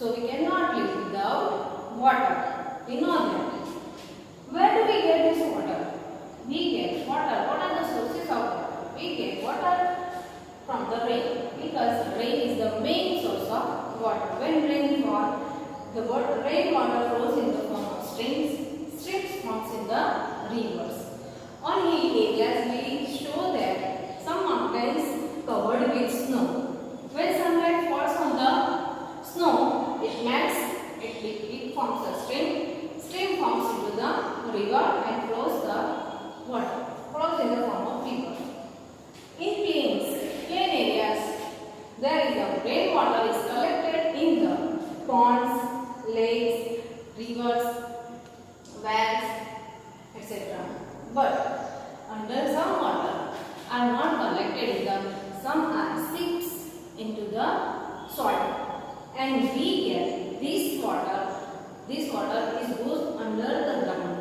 So we cannot live without water. We know that. Where do we get this water? We get water. What are the sources of water? We get water from the rain, because rain is the main source of water. When rain falls, the rainwater flows in the form of streams. Streams forms in the rivers. On hill areas, we show that some mountains covered with snow. When sunlight falls on the snow, it melts. It forms a stream. Stream forms into the river and flows the water. Flows in the form of river. In plain areas, there is a rainwater is collected in the ponds, lakes, rivers, wells, etc. But under some water are not collected in them. Some are seeps into the soil, and we get this water. This water is goes under the ground.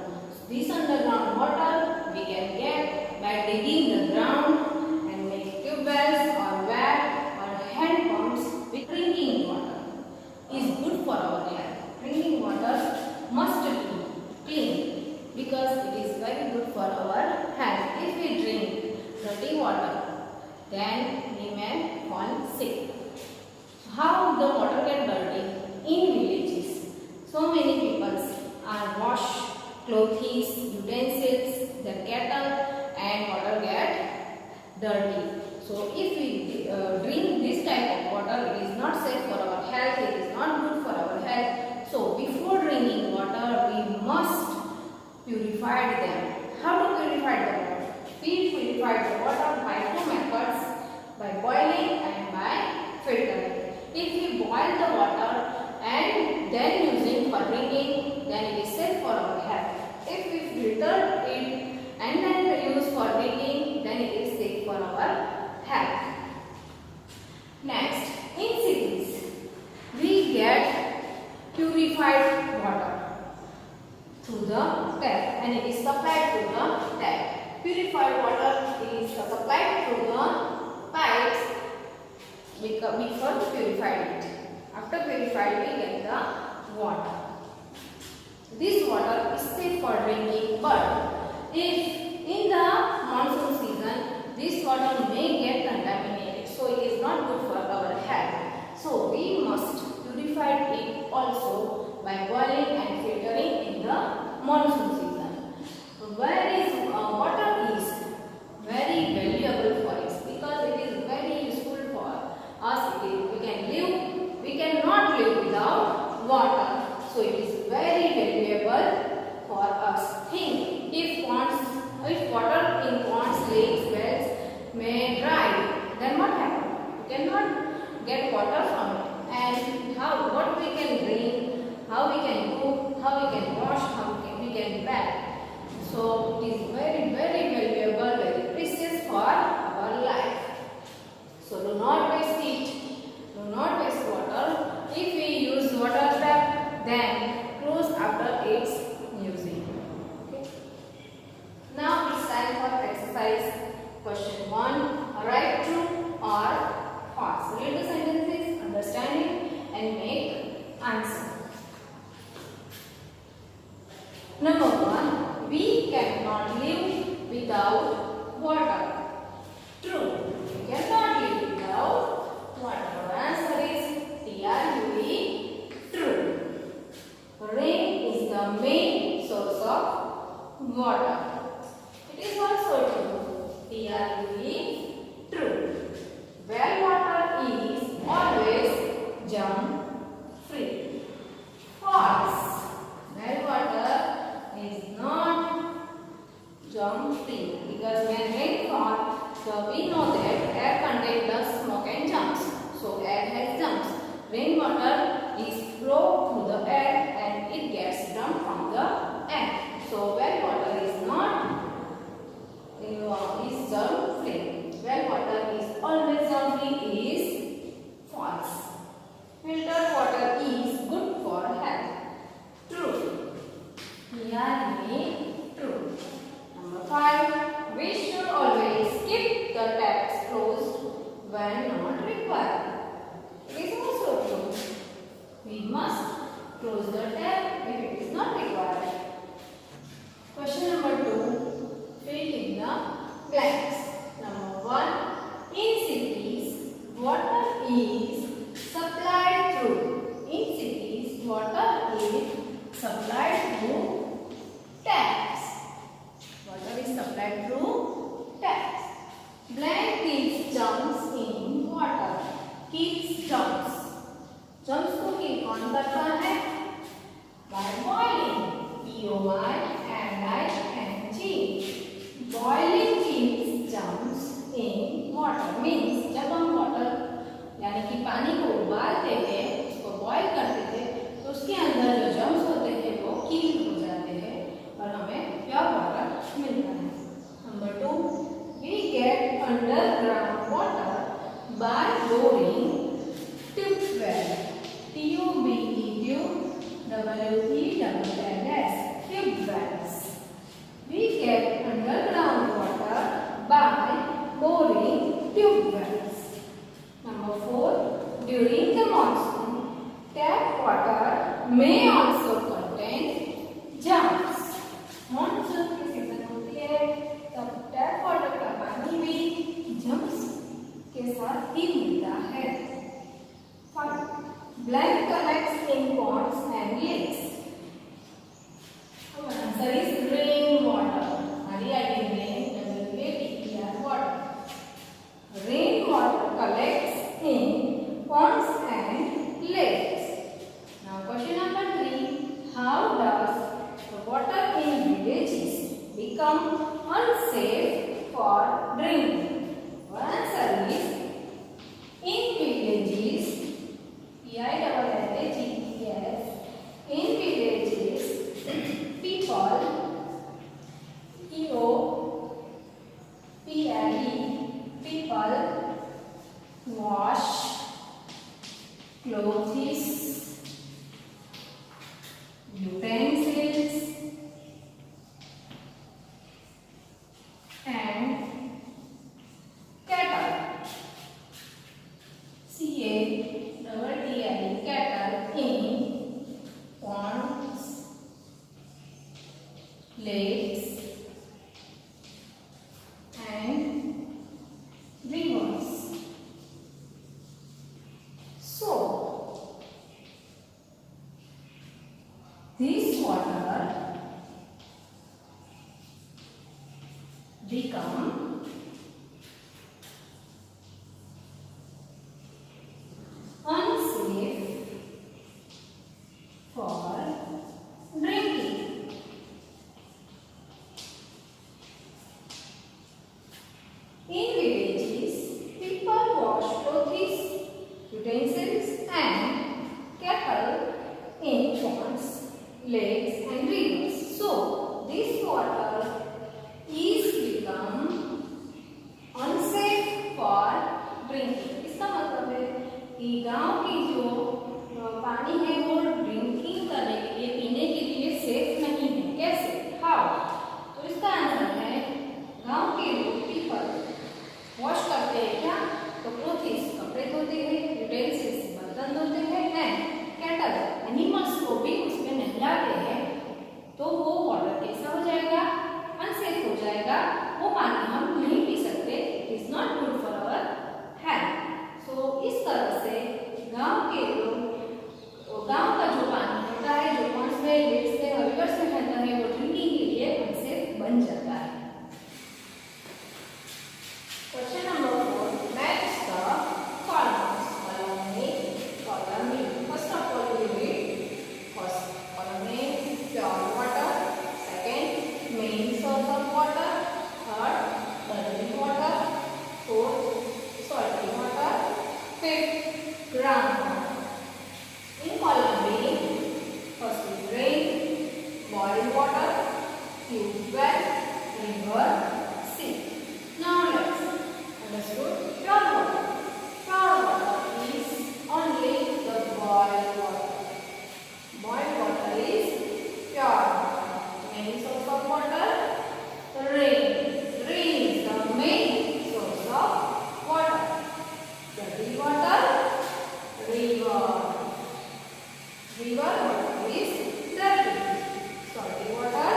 This underground water we can get by digging the ground and make tube wells or well or hand pumps. With drinking water is good for our health. Drinking water must be clean because it is very good for our health. If we drink dirty water, then we may fall sick. How the water get dirty? In villages, so many people are wash clothes, utensils, their kettle, and water get dirty. So if we drink this type of water, it is not safe for our health, it is not good for our health. So before drinking water, we must purify them. How to purify the water? We purify the water by two methods, by boiling and by filtering. If we boil the water and then using for drinking, then it is safe for our health. If we filter it and then use for drinking, then it is safe for our health. Next, in cities, we get purified water through the tap, and it is supplied through the tap. Purified water is supplied through the pipes before purified it. After purified, we get the water. This water is safe for drinking, but if in the monsoon season, this water may get contaminated, so it is not good for our health. So we must purify it also by boiling and filtering in the monsoon season. Water is very valuable for us because it is very useful for us. We cannot live without water. So it is very valuable for us. Think, if water in ponds, lakes, wells may dry, then what happens? We cannot get water from it. And what we can drink, how we can cook, how we can wash, how we can bathe. So it is very, very valuable, very precious for our life. So do not waste it. Do not waste water. If we use water tap, then close after its using. Okay. Now it's time for exercise. Question 1. Write true or false. Read the sentences, understand it, and make answer. Number 1. We cannot live without water. True. We cannot live without water. Our answer is TRUE. True. Rain is the main source of water. It is also true. TRUE. True. Well water is always germ free. False. Well water is not germ free because when rain falls, so we know that air contains the smoke and germs. So air has germs. Rainwater is flow through the air and it gets dumped from the air. So well water is not is germ free. Well water is always germ free. BOILING. Boiling means jumps in water. Means जब हम water यानी कि पानी को उबालते हैं, उसको boil करते थे, तो उसके अंदर जो जम्स होते हैं वो कील हो जाते हैं और हमें प्योर वाटर मिलता है. Number 2, we get underground water by boring tube well. TUBE tube, WELLS, tube wells. We get underground water by boring tube wells. Number 4, during the monsoon, tap water may also contain germs. Monsoon की season होती है तब tap water का पानी भी germs के साथ ही मिलता है. 5, blank collects in ponds and lakes. Our answer is rainwater. Water. Rainwater collects in ponds and lakes. Now question number 3. How does the water in villages become unsafe for drinking? Our answer is in villages. PILLAGES. In villages, people people wash clothes, utensils, and cattle. CATTLE, cattle in ponds, lakes, and rivers. So, this water become unsafe for drinking. In villages, people wash clothes, utensils, and cattle in ponds, lakes, and rivers. So, this water is become unsafe for drinking. इसका मतलब है कि गांव की जो पानी है वो ड्रिंकिंग करने के लिए, पीने के लिए सेफ नहीं है. कैसे? हाउ? तो इसका आंसर है गांव के लोग पीपल वॉश करते हैं क्या? तो क्लोथ्स कपड़े धोते हैं, यूटेंसिल्स बर्तन धोते हैं, एंड कैटल एनिमल्स को भी उसमें नहलाते हैं. तो वो वाटर कैसा हो जाएगा? अनसेफ हो जाएगा. वो पानी हम नहीं पी सकते. It is not good for our health. So इस तरह से गांव के लोग, गांव का जो पानी होता है, जो पॉन्ड्स में, लेक्स में, रिवर्स में रहता है, वो ड्रिंकिंग के लिए अनसेफ बन जाता है. Question number 4. Match the columns. Column name. First of all, we read first column name, pure water. Second, main source of water. Third, drinking water. Fourth, salty water. Fifth, groundwater. In column B, first is rain, boiling water, tube well, river, sea. Now let's understood pure water. Pure water is only the boiled water. Boiled water is pure water. Main source of water, rain. Rain is the main source of water. Dirty water, river. River water is dirty. Salty water,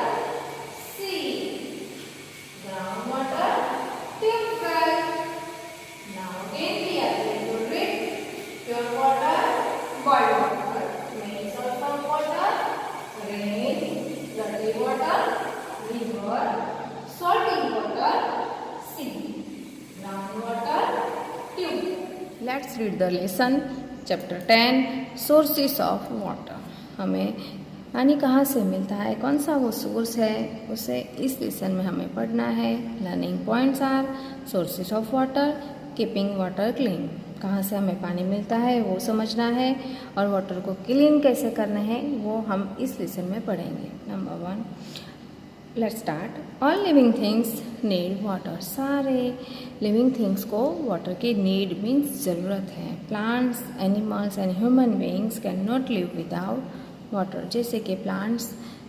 sea. Groundwater, tube well. Now again we are going to read pure water, boiled water, main source of water, rain, dirty water, river, salty water, sea, groundwater, tube. Let's read the lesson. Chapter 10, Sources of Water. हमें पानी कहाँ से मिलता है, कौन सा वो source है, उसे इस लेसन में हमें पढ़ना है। Learning points are sources of water, keeping water clean. कहाँ से हमें पानी मिलता है वो समझना है, और वाटर को क्लीन कैसे करना है वो हम इस लेसन में पढ़ेंगे। Number 1, let's start. All living things need water. सारे लिविंग थिंग्स को वाटर की नीड मीन्स ज़रूरत है। Plants, animals and human beings can not live without water. जैसे कि plants,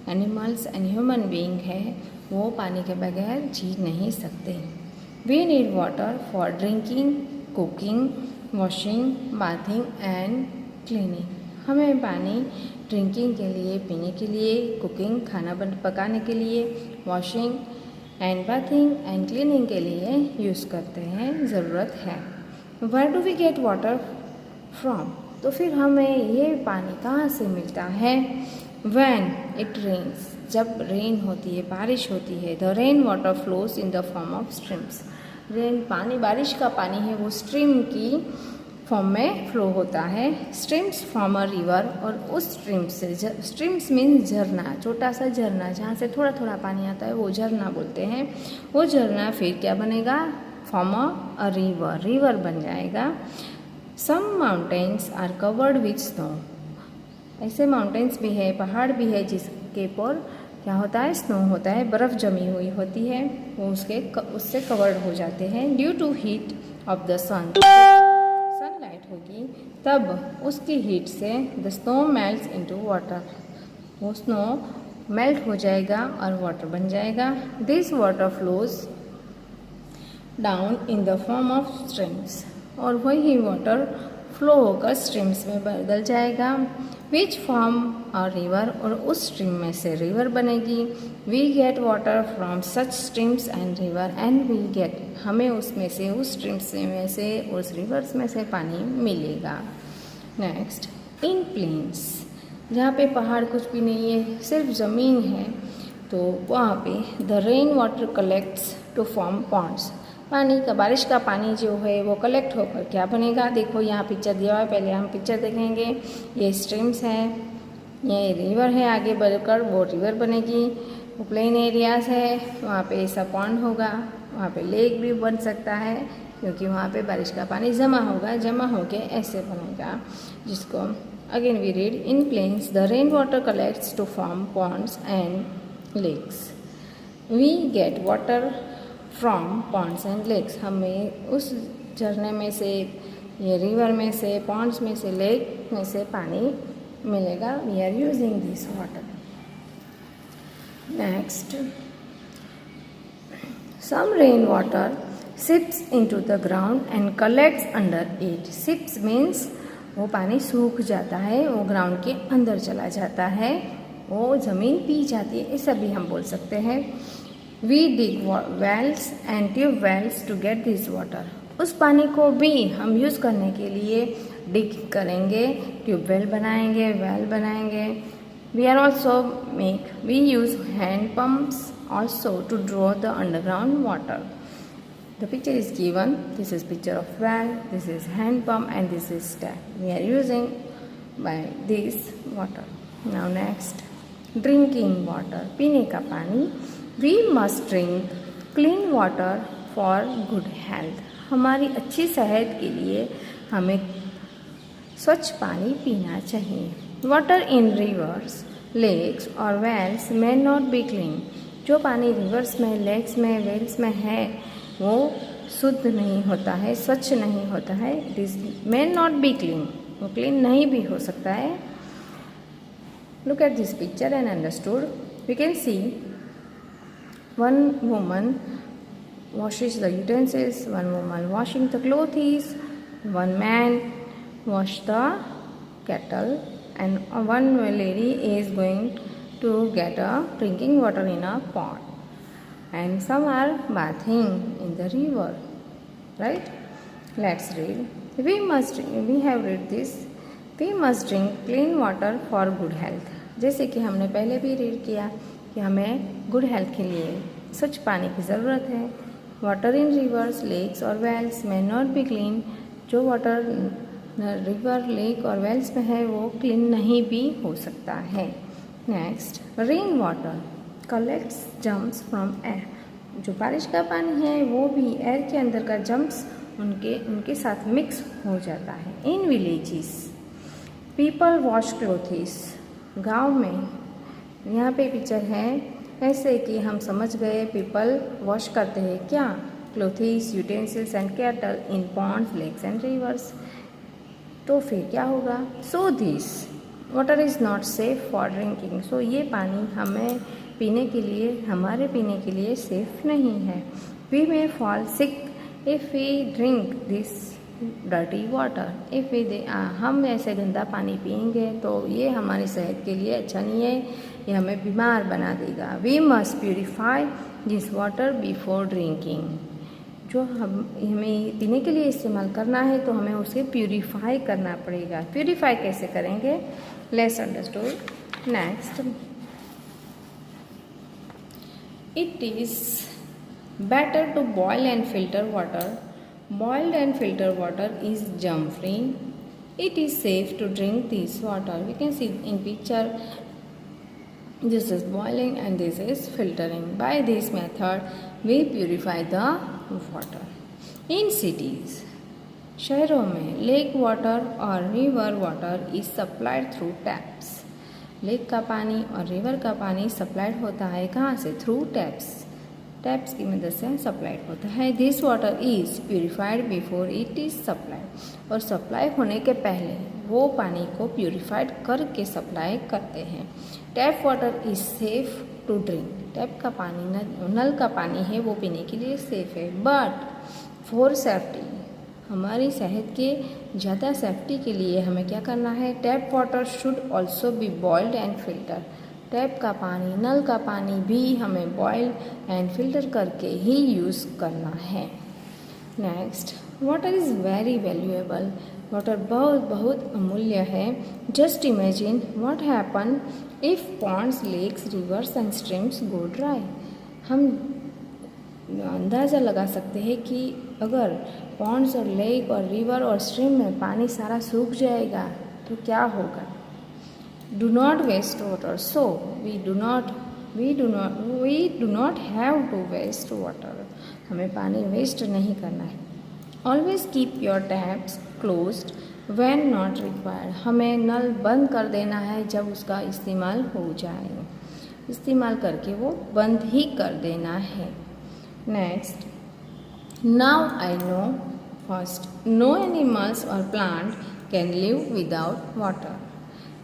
animals and human being है, वो पानी के बगैर जी नहीं सकते। We need water for drinking, cooking, washing, bathing and cleaning. हमें पानी ड्रिंकिंग के लिए, पीने के लिए, कुकिंग खाना पकाने के लिए, washing and bathing and cleaning के लिए यूज़ करते हैं, ज़रूरत है। Where do we get water from? तो फिर हमें ये पानी कहाँ से मिलता है? व्हेन इट रेन्स, जब रेन होती है, बारिश होती है। The rain water flows in the form of streams. Rain पानी, बारिश का पानी है, वो स्ट्रीम की फॉर्म में फ्लो होता है। स्ट्रीम्स फॉर्म अ रिवर, और उस स्ट्रीम से, स्ट्रीम्स मीन्स झरना, छोटा सा झरना जहाँ से थोड़ा थोड़ा पानी आता है वो झरना बोलते हैं। वो झरना फिर क्या बनेगा? फॉर्म अ रिवर, रिवर बन जाएगा। Some mountains are covered with snow. ऐसे माउंटेन्स भी है, पहाड़ भी है जिसके पर क्या होता है? स्नो होता है, बर्फ़ जमी हुई होती है, वो उससे कवर्ड हो जाते हैं। Due to heat of the sun, sunlight होगी तब उसकी हीट से the snow melts into water, वो स्नो मेल्ट हो जाएगा और वाटर बन जाएगा। This water flows down in the form of streams, और वही वाटर फ्लो होकर स्ट्रीम्स में बदल जाएगा। विच फॉर्म अ रिवर, और उस स्ट्रीम में से रिवर बनेगी। We get water from such streams and river and we get, हमें उसमें से, उस स्ट्रीम्स में से, उस रिवर्स में से पानी मिलेगा। नेक्स्ट, इन प्लेन्स, जहाँ पे पहाड़ कुछ भी नहीं है, सिर्फ ज़मीन है, तो वहाँ पे the rain water collects to form ponds. पानी का, बारिश का पानी जो है वो कलेक्ट होकर क्या बनेगा? देखो यहाँ पिक्चर दिया हुआ है, पहले हम पिक्चर देखेंगे। ये स्ट्रीम्स हैं, ये रिवर है, आगे बढ़कर वो रिवर बनेगी। वो प्लेन एरियाज़ है, वहाँ पे ऐसा पॉन्ड होगा, वहाँ पे लेक भी बन सकता है, क्योंकि वहाँ पे बारिश का पानी जमा होगा, जमा होके ऐसे बनेगा, जिसको again we read. In plains the rain water collects to form ponds and lakes. We get water from ponds and lakes, हमें उस झरने में से, ये रिवर में से, पॉन्ड्स में से, लेक में से पानी मिलेगा। We are using this water. Next, some rain water seeps into the ground and collects under it. Seeps means वो पानी सूख जाता है, वो ग्राउंड के अंदर चला जाता है, वो ज़मीन पी जाती है, ऐसा भी हम बोल सकते हैं। We dig wells and tube wells to get this water. उस पानी को भी हम यूज़ करने के लिए डिग करेंगे, ट्यूबवेल बनाएंगे, वेल बनाएंगे। We are also we use hand pumps also to draw the underground water. The picture is given. This is picture of well, this is hand pump and this is tap. We are using by this water. Now next, drinking water. पीने का पानी. We must drink clean water for good health. हमारी अच्छी सेहत के लिए हमें स्वच्छ पानी पीना चाहिए. Water in rivers, lakes or wells may not be clean. जो पानी रिवर्स में, लेक्स में, वेल्स में है वो शुद्ध नहीं होता है, स्वच्छ नहीं होता है. It is may not be clean, वो क्लीन नहीं भी हो सकता है. Look at this picture and understood. We can see one woman washes the utensils, one woman washing the clothes, one man wash the kettle, and one lady is going to get a drinking water in a pot. And some are bathing in the river, right? Let's read. We have read this. We must drink clean water for good health. जैसे कि हमने पहले भी read किया कि हमें good health के लिए स्वच्छ पानी की ज़रूरत है. वाटर इन रिवर्स, लेक्स और वेल्स में नॉट बी क्लीन. जो वाटर रिवर, लेक और वेल्स में है वो क्लीन नहीं भी हो सकता है. Next, rain water collects jumps from air. जो बारिश का पानी है वो भी एयर के अंदर का जम्प्स उनके साथ मिक्स हो जाता है। In villages people wash clothes. गांव में, यहाँ पे पिक्चर है ऐसे कि हम समझ गए पीपल वॉश करते हैं क्या, clothes, utensils and cattle in ponds, lakes and rivers. तो फिर क्या होगा, so this water is not safe for drinking. So ये पानी हमें पीने के लिए, हमारे पीने के लिए सेफ नहीं है। We may fall sick if we drink this dirty water. If we हम ऐसे गंदा पानी पिएंगे तो ये हमारी सेहत के लिए अच्छा नहीं है, ये हमें बीमार बना देगा। We must purify this water before drinking. जो हमें पीने के लिए इस्तेमाल करना है तो हमें उसे प्यूरिफाई करना पड़ेगा। प्यूरिफाई कैसे करेंगे, let's understood. Next, it is better to boil and filter water. Boiled and filtered water is germ free. It is safe to drink this water. We can see in picture, this is boiling and this is filtering. By this method we purify the water. In cities, शहरों में lake water और river water is supplied through taps. Lake का पानी और river का पानी supplied होता है कहाँ से, थ्रू टैप्स। टैप्स की मदद से सप्लाइड होता है। This water is purified before it is supplied. और सप्लाई होने के पहले वो पानी को प्यूरिफाइड करके सप्लाई करते हैं। Tap water is safe to drink. Tap का पानी, नल का पानी है वो पीने के लिए सेफ है। बट फॉर सेफ्टी, हमारी सेहत के ज़्यादा सेफ्टी के लिए हमें क्या करना है, tap water should also be boiled and filter. Tap का पानी, नल का पानी भी हमें बॉयल एंड फिल्टर करके ही यूज़ करना है। Next, water is very valuable. Water बहुत बहुत अमूल्य है। Just imagine what happen if ponds, lakes, rivers and streams go dry. हम अंदाज़ा लगा सकते हैं कि अगर पॉन्ड्स और लेक और रिवर और स्ट्रीम में पानी सारा सूख जाएगा तो क्या होगा। Do not waste water. So we do not have to waste water. हमें पानी वेस्ट नहीं करना है। Always keep your taps closed when not required. हमें नल बंद कर देना है जब उसका इस्तेमाल हो जाए, इस्तेमाल करके वो बंद ही कर देना है। Next, now I know. First, no animals or plant can live without water.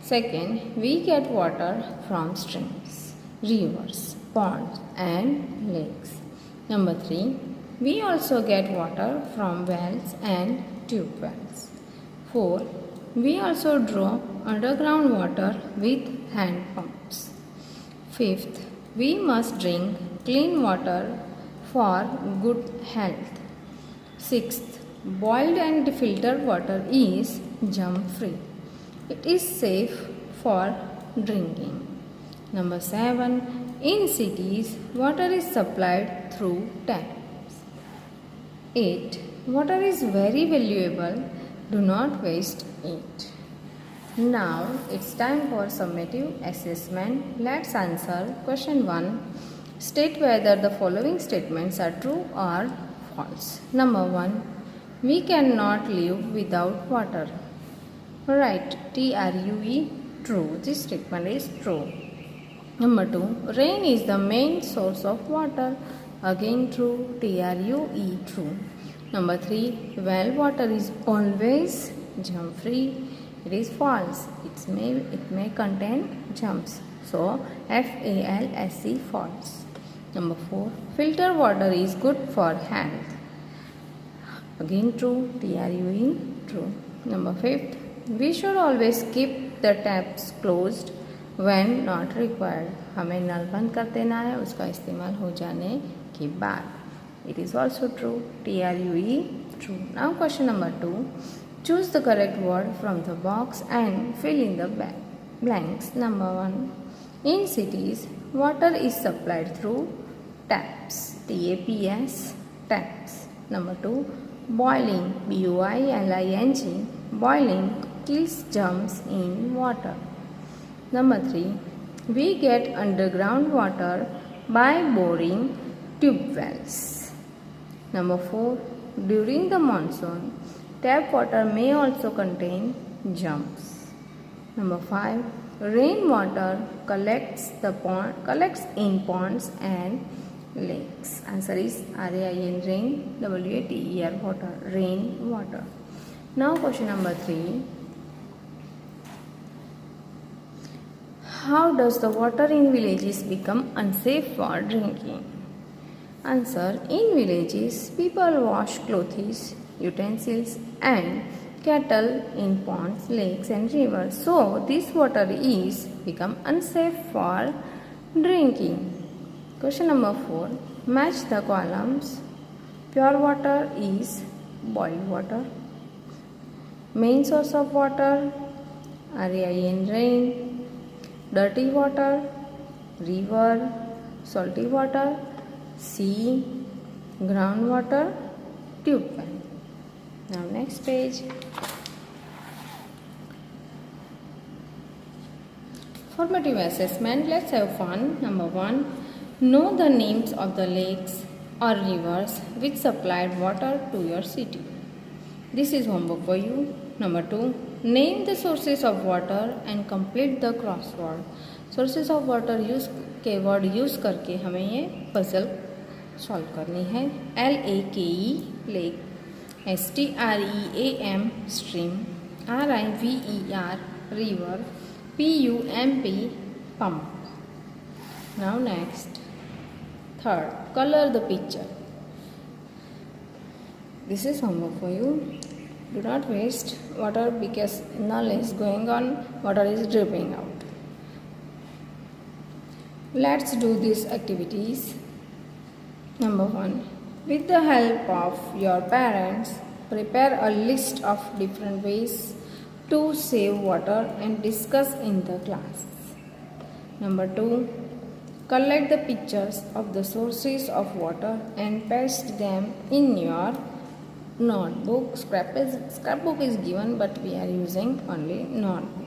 Second, we get water from streams, rivers, ponds and lakes. Number 3, we also get water from wells and tube wells. 4, we also draw underground water with hand pumps. 5th, we must drink clean water for good health. 6th, boiled and filtered water is germ free. It is safe for drinking. Number 7, in cities, water is supplied through taps. 8, water is very valuable. Do not waste it. Now it's time for summative assessment. Let's answer question 1. State whether the following statements are true or false. Number 1, we cannot live without water. Right, TRUE, true. This statement is true. Number 2, rain is the main source of water. Again true, TRUE, true. Number 3, well water is always germ free. It is false. It may contain germs. So FALSE, false. Number 4, filter water is good for health. Again true, TRUE, true. Number 5, we should always keep the taps closed when not required. हमें नल बंद कर देना है उसका इस्तेमाल हो जाने के बाद। It is also true, TRUE, true. Now question number 2. Choose the correct word from the box and fill in the blanks. Number 1, in cities, water is supplied through taps. TAPS, taps. Number 2, boiling, BOILING, boiling kills germs in water. Number 3, We get underground water by boring tube wells. Number 4. During the monsoon, tap water may also contain germs. Number 5. Rainwater collects in ponds and lakes. Answer is RAIN, rain, WATER, water, rain water. Now question number 3. How does the water in villages become unsafe for drinking? Answer. In villages, people wash clothes, utensils and cattle in ponds, lakes and rivers. So, this water is become unsafe for drinking. Question number 4. Match the columns. Pure water is boiled water. Main source of water, RAIN, rain. Dirty water, river. Salty water, sea. Groundwater, tube well. Now next page. Formative assessment. Let's have fun. Number 1. Know the names of the lakes or rivers which supplied water to your city. This is homework for you. Number 2. Name the sources of water and complete the crossword. Sources of water use के word use करके हमें ये puzzle solve करनी है. LAKE lake, STREAM stream, RIVER river, PUMP pump. Now next. Third, color the picture. This is homework for you. Do not waste water because null is going on, water is dripping out. Let's do these activities. Number 1. With the help of your parents, prepare a list of different ways to save water and discuss in the class. Number 2. Collect the pictures of the sources of water and paste them in your notebook. Scrapbook is given, but we are using only notebook.